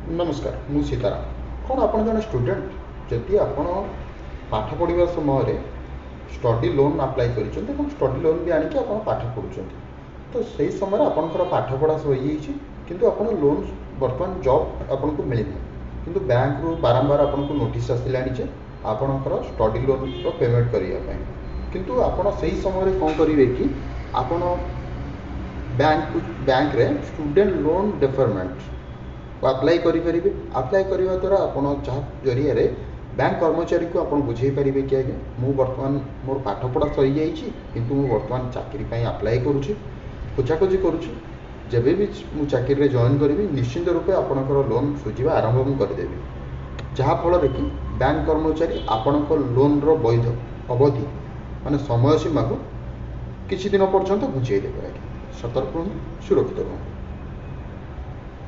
नमस्कार मु सीताराम कौन आप जन स्टूडेंट जदि आप पाठ पढ़ा समय स्टडी लोन अप्लाई कर स्टडी लोन भी आणिक आप पाठ पढ़ुं तो सही समय आपंकर पाठपढ़ा सही किंतु आप लोन बर्तमान जॉब आपको मिलनी किंतु बैंक रु बारंबार आपको नोटिस आसला आपणकर स्टडी लोन पेमेंट करने किंतु आप सही समय कौन करेंगे कि आप बैंक रे स्टूडेंट लोन डेफरमेंट अप्लाई करेंगे अप्लाई करने द्वारा आप जरिया बैंक कर्मचारी को आप बुझे पारे कि आज्ञा मु बर्तमान मोर पाठपढ़ा सरी जाइए किंतु मु बर्तमान चाकरी अप्लाई करुँची खोजाखोजी करुँची जब भी मु चाकरी जॉइन करी निश्चिंत रूपे आपणकर लोन सुझा आरंभ मु करदेवी जहाँफल कि बैंक कर्मचारी आपण लोन रो वैध अवधि माने समय सीमा को किसी दिन पर्यंत बुझे देवे। सतर्क सुरक्षित रहूँ।